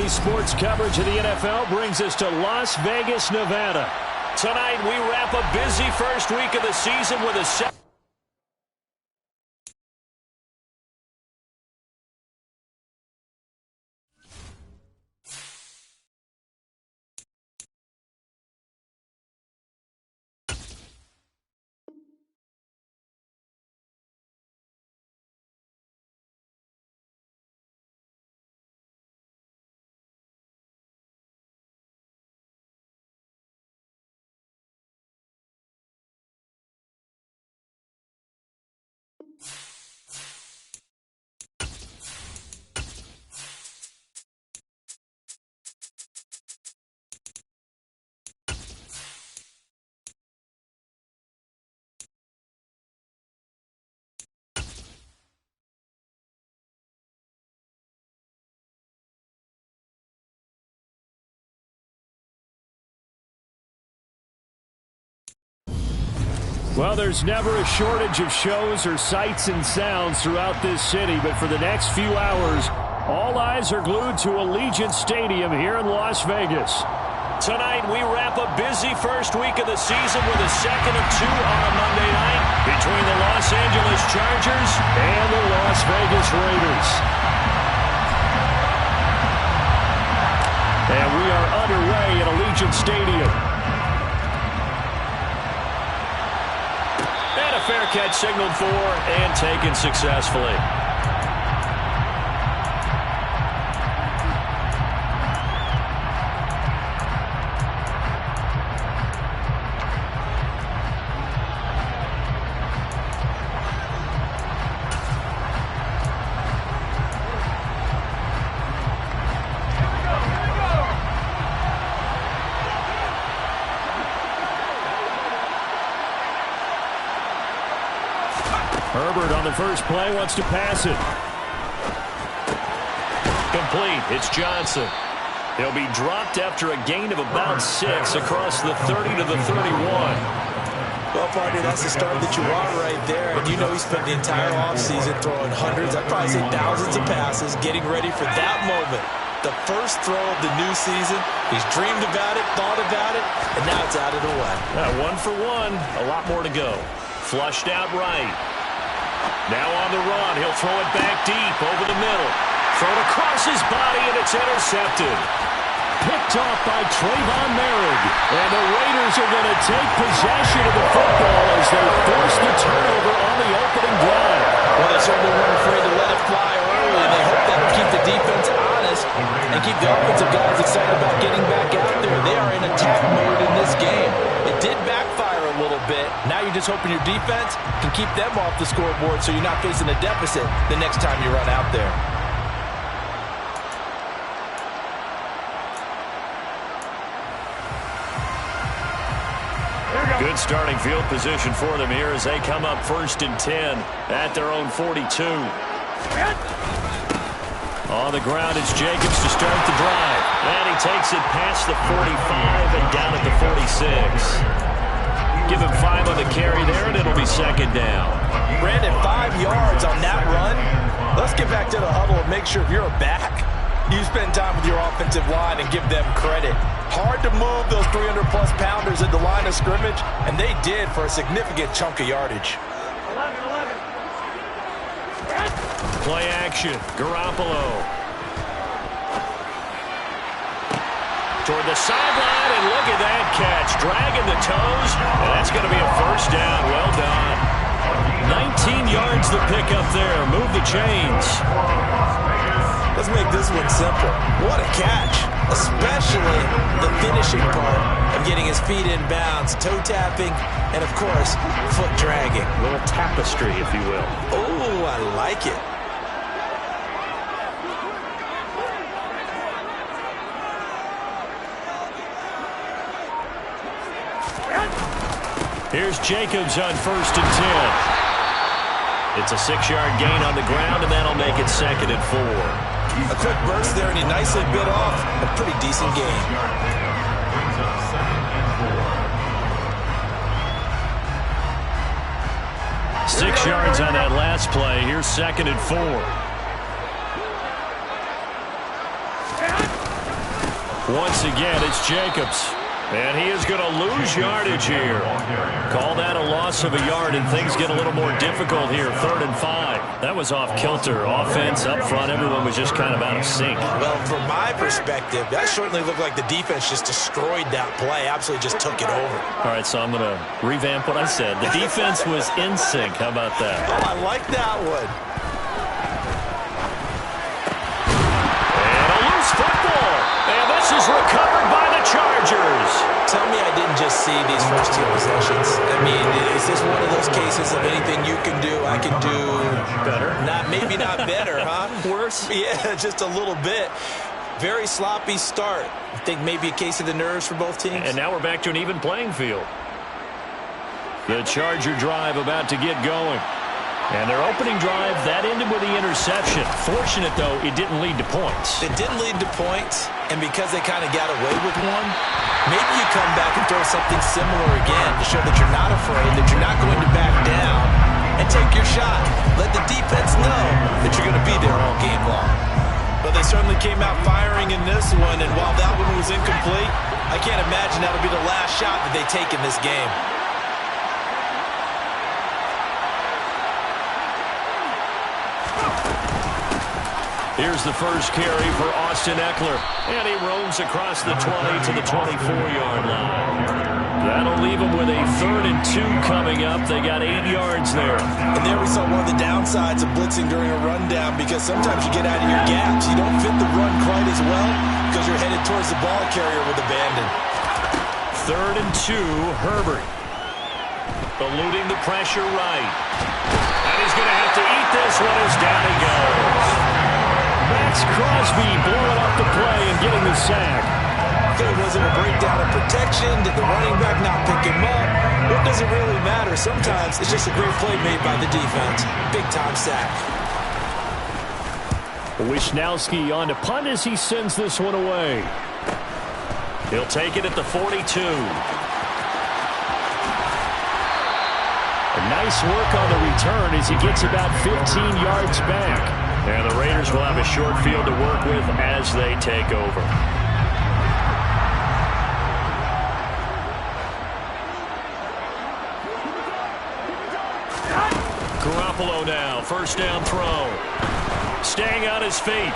Today's sports coverage of the NFL brings us to Las Vegas, Nevada. Tonight, we wrap a busy first week of the season with a Well, there's never a shortage of shows or sights and sounds throughout this city, but for the next few hours, all eyes are glued to Allegiant Stadium here in Las Vegas. Tonight, we wrap a busy first week of the season with a second of two on a Monday night between the Los Angeles Chargers and the Las Vegas Raiders. And we are underway at Allegiant Stadium. Fair catch signaled for and taken successfully. Herbert on the first play wants to pass it. Complete. It's Johnson. He'll be dropped after a gain of about 6 across the 30 to the 31. Well, partner, that's the start that you want right there. And you know he spent the entire offseason throwing hundreds, I'd probably say thousands of passes, getting ready for that moment. The first throw of the new season. He's dreamed about it, thought about it, and now it's out of the way. 1 for 1. A lot more to go. Flushed out right. Now on the run, he'll throw it back deep over the middle. Thrown across his body, and it's intercepted. Picked off by Trayvon Merrick. And the Raiders are going to take possession of the football as they force the turnover on the opening drive. Well, they certainly weren't afraid to let it fly early, and they hope that'll keep the defense honest and keep the offensive guys excited about getting back out there. They are in attack mode in this game. It did backfire a little bit. Now you're just hoping your defense can keep them off the scoreboard so you're not facing a deficit the next time you run out there. Good starting field position for them here as they come up 1st and 10 at their own 42. On the ground, it's Jacobs to start the drive. And he takes it past the 45 and down at the 46. Give him 5 on the carry there, and it'll be 2nd down. Brandon, 5 yards on that run. Let's get back to the huddle and make sure if you're a back, you spend time with your offensive line and give them credit. Hard to move those 300-plus pounders at the line of scrimmage, and they did for a significant chunk of yardage. Play action. Garoppolo. Toward the sideline, and look at that catch. Dragging the toes, and that's going to be a 1st down. Well done. 19 yards the pickup there. Move the chains. Let's make this one simple. What a catch, especially the finishing part of getting his feet in bounds, toe tapping, and of course, foot dragging. A little tapestry, if you will. Oh, I like it. Here's Jacobs on 1st and 10. It's a 6-yard gain on the ground, and that'll make it 2nd and 4. A quick burst there, and he nicely bit off a pretty decent gain. 6 yards on that last play. Here's 2nd and 4. Once again, it's Jacobs. And he is going to lose yardage here. Call that a loss of a yard, and things get a little more difficult here. 3rd and 5. That was off kilter. Offense up front, everyone was just kind of out of sync. Well, from my perspective, that certainly looked like the defense just destroyed that play. Absolutely just took it over. All right, so I'm going to revamp what I said. The defense was in sync. How about that? Oh, I like that one. And a loose football. And this is recovered by the Chargers. Tell me I didn't just see these first 2 possessions. I mean, is this one of those cases of anything you can do, I can do better? Maybe not better, huh? Worse? Yeah, just a little bit. Very sloppy start. I think maybe a case of the nerves for both teams. And now we're back to an even playing field. The Charger drive about to get going. And their opening drive, that ended with the interception. Fortunate, though, it didn't lead to points. It didn't lead to points, and because they kind of got away with one, maybe you come back and throw something similar again to show that you're not afraid, that you're not going to back down, and take your shot. Let the defense know that you're going to be there all game long. But they certainly came out firing in this one, and while that one was incomplete, I can't imagine that'll be the last shot that they take in this game. Here's the first carry for Austin Eckler. And he roams across the 20 to the 24-yard line. That'll leave him with a 3rd and 2 coming up. They got 8 yards there. And there we saw one of the downsides of blitzing during a rundown, because sometimes you get out of your gaps. You don't fit the run quite as well because you're headed towards the ball carrier with abandon. 3rd and 2, Herbert. Eluding the pressure right. And he's going to have to eat this one as down he goes. Max Crosby blowing up the play and getting the sack. There wasn't a breakdown of protection. Did the running back not pick him up? What does it really matter? Sometimes it's just a great play made by the defense. Big-time sack. Wisnowski on to punt as he sends this one away. He'll take it at the 42. Nice work on the return as he gets about 15 yards back. And the Raiders will have a short field to work with as they take over. Garoppolo now, first down throw. Staying on his feet.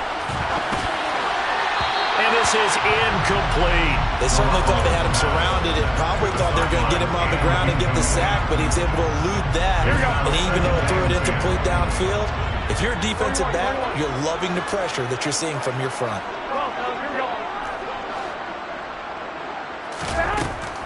And this is incomplete. They certainly thought they had him surrounded and probably thought they were going to get him on the ground and get the sack, but he was able to elude that. And even though it threw it incomplete downfield, if you're a defensive back, you're loving the pressure that you're seeing from your front.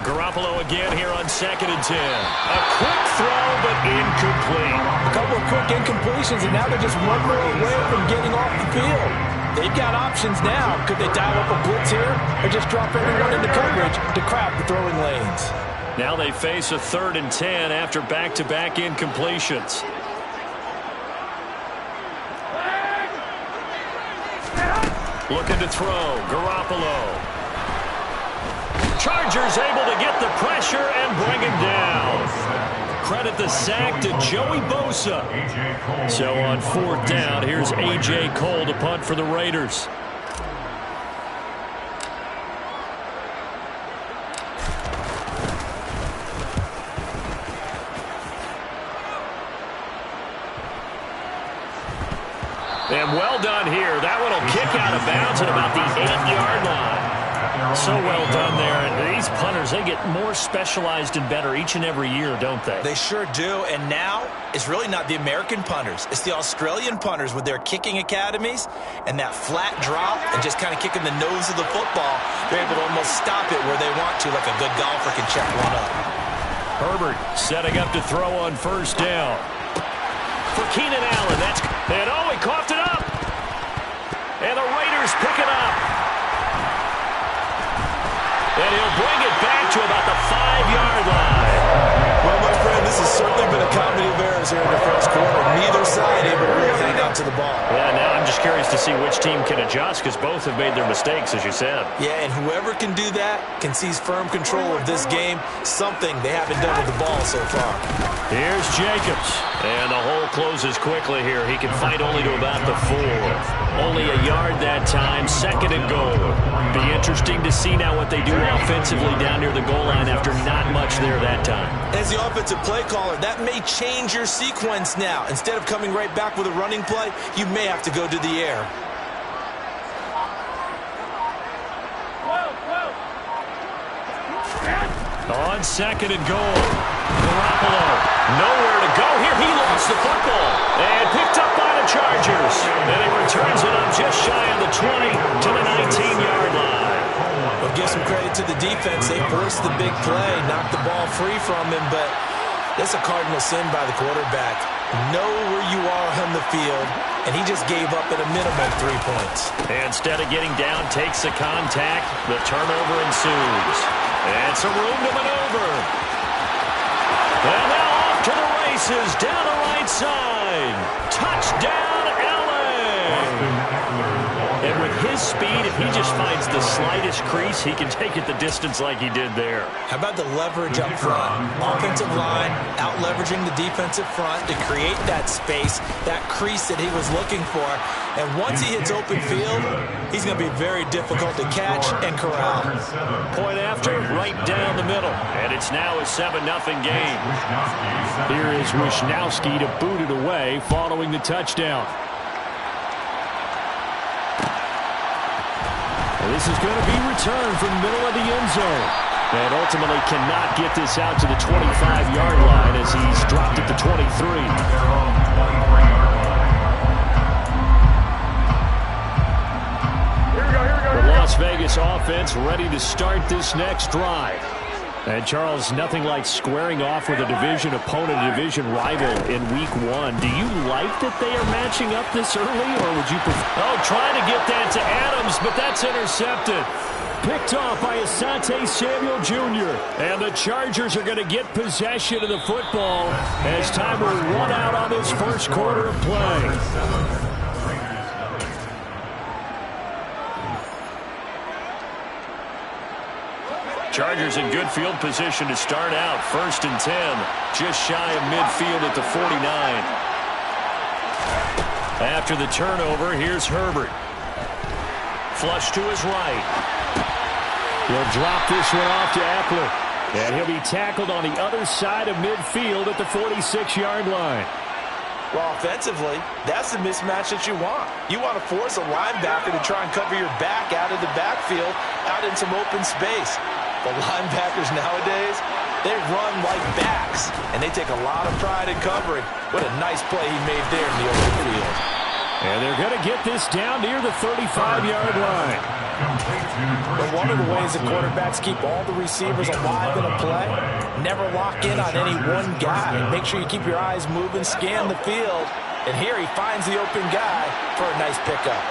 Garoppolo again here on 2nd and 10. A quick throw, but incomplete. A couple of quick incompletions, and now they're just one more away from getting off the field. They've got options now. Could they dial up a blitz here or just drop everyone into coverage to crowd the throwing lanes? Now they face a 3rd and 10 after back-to-back incompletions. Looking to throw. Garoppolo. Chargers able to get the pressure and bring him down. Credit the sack to Joey Bosa. So on 4th down, here's A.J. Cole to punt for the Raiders. And well done here. That one will kick out of bounds at about the 8-yard line. So well done there. And these punters, they get more specialized and better each and every year, don't they? They sure do. And now it's really not the American punters. It's the Australian punters with their kicking academies and that flat drop and just kind of kicking the nose of the football. They're able to almost stop it where they want to, like a good golfer can check one up. Herbert setting up to throw on 1st down. For Keenan Allen, and oh, he coughed it up. And the Raiders pick it up. And he'll bring it back to about the 5-yard line. Well, my friend, this has certainly been a comedy of errors here in the first quarter. Neither side able to really hang on to the ball. Yeah, now I'm just curious to see which team can adjust because both have made their mistakes, as you said. Yeah, and whoever can do that can seize firm control of this game, something they haven't done with the ball so far. Here's Jacobs. And the hole closes quickly here. He can fight only to about the 4. Only a yard that time, 2nd and goal. Be interesting to see now what they do offensively down near the goal line after not much there that time. As the offensive play caller, that may change your sequence now. Instead of coming right back with a running play, you may have to go to the air. On 2nd and goal, Garoppolo, nowhere to go here. He lost the football and picked up by the Chargers. And he returns it up just shy of the 20 to the 19-yard line. Well, give some credit to the defense. They forced the big play, knocked the ball free from him, but that's a cardinal sin by the quarterback. Know where you are on the field, and he just gave up at a minimum 3 points. And instead of getting down, takes the contact. The turnover ensues. And some room to maneuver. And now off to the races down the right side. Touchdown, Allen! And with his speed, if he just finds the slightest crease, he can take it the distance like he did there. How about the leverage up front? Offensive line out-leveraging the defensive front to create that space, that crease that he was looking for. And once he hits open field, he's going to be very difficult to catch and corral. Point after, right down the middle. And it's now a 7-0 game. Here is Wisnowski to boot it away following the touchdown. This is going to be returned from the middle of the end zone. And ultimately cannot get this out to the 25-yard line as he's dropped at the 23. The Las Vegas offense ready to start this next drive. And, Charles, nothing like squaring off with a division opponent, a division rival in Week 1. Do you like that they are matching up this early, or would you prefer? Oh, trying to get that to Adams, but that's intercepted. Picked off by Asante Samuel Jr. And the Chargers are going to get possession of the football as time will run out on this first quarter of play. Chargers in good field position to start out. 1st and 10. Just shy of midfield at the 49. After the turnover, here's Herbert. Flush to his right. He'll drop this one off to Eckler. And he'll be tackled on the other side of midfield at the 46-yard line. Well, offensively, that's the mismatch that you want. You want to force a linebacker to try and cover your back out of the backfield, out in some open space. The linebackers nowadays, they run like backs, and they take a lot of pride in covering. What a nice play he made there in the open field. And they're going to get this down near the 35-yard line. But one of the ways the quarterbacks keep all the receivers alive in a play, never lock in on any one guy. Make sure you keep your eyes moving, scan the field. And here he finds the open guy for a nice pickup.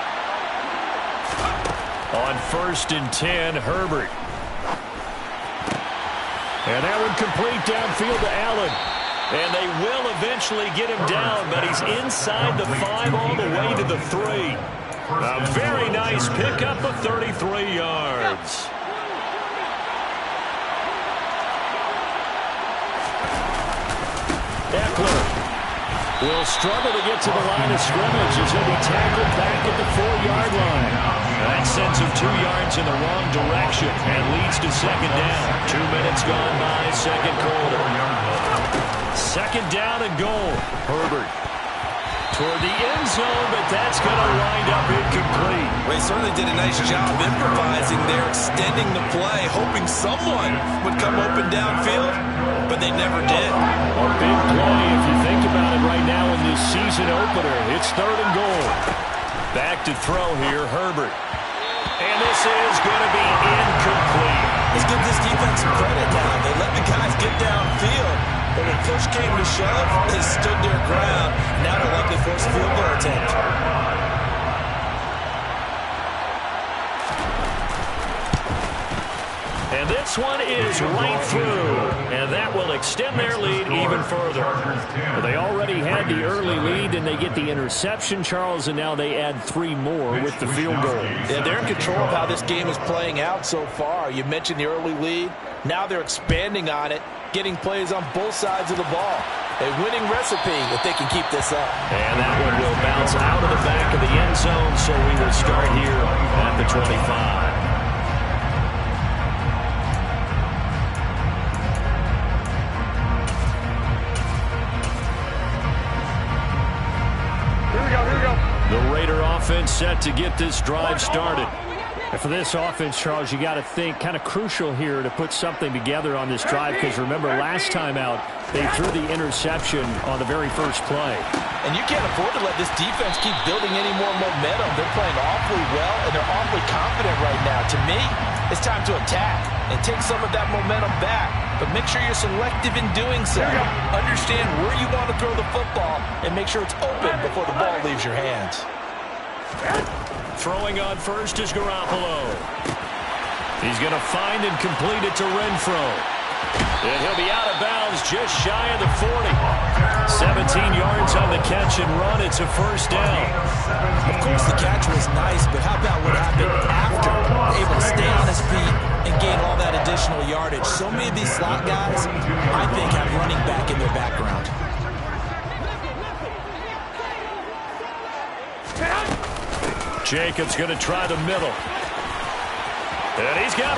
On 1st and 10, Herbert. And that one complete downfield to Allen. And they will eventually get him down, but he's inside the 5 all the way to the 3. A very nice pickup of 33 yards. Eckler will struggle to get to the line of scrimmage as he'll be tackled back at the 4-yard line. That sends him 2 yards in the wrong direction and leads to 2nd down. 2 minutes gone by, 2nd quarter. 2nd down and goal. Herbert toward the end zone, but that's going to wind up incomplete. Well, he certainly did a nice job improvising there, extending the play, hoping someone would come open downfield, but they never did. A big play if you think about it right now in this season opener. It's 3rd and goal. Back to throw here, Herbert. And this is going to be incomplete. Let's give this defense some credit now. They let the guys get downfield, but when push came to shove, they stood their ground. Now they're likely force a field goal attempt. And this one is right through. And that will extend their lead even further. Well, they already had the early lead, and they get the interception, Charles, and now they add 3 more with the field goal. Yeah, they're in control of how this game is playing out so far. You mentioned the early lead. Now they're expanding on it, getting plays on both sides of the ball. A winning recipe if they can keep this up. And that one will bounce out of the back of the end zone, so we will start here at the 25. The Raider offense set to get this drive started. And for this offense, Charles, you got to think kind of crucial here to put something together on this drive, because remember last time out they threw the interception on the very first play. And you can't afford to let this defense keep building any more momentum. They're playing awfully well, and they're awfully confident right now. To me, it's time to attack and take some of that momentum back. But make sure you're selective in doing so. Understand where you want to throw the football and make sure it's open before the ball leaves your hands. Throwing on first is Garoppolo. He's going to find and complete it to Renfro. And he'll be out of bounds just shy of the 40. 17 yards on the catch and run. It's a first down. Of course, the catch was nice, but how about what happened after? Able to stay on his feet and gain all that additional yardage. So many of these slot guys, I think, have running back in their background. Jacobs going to try the middle. And he's got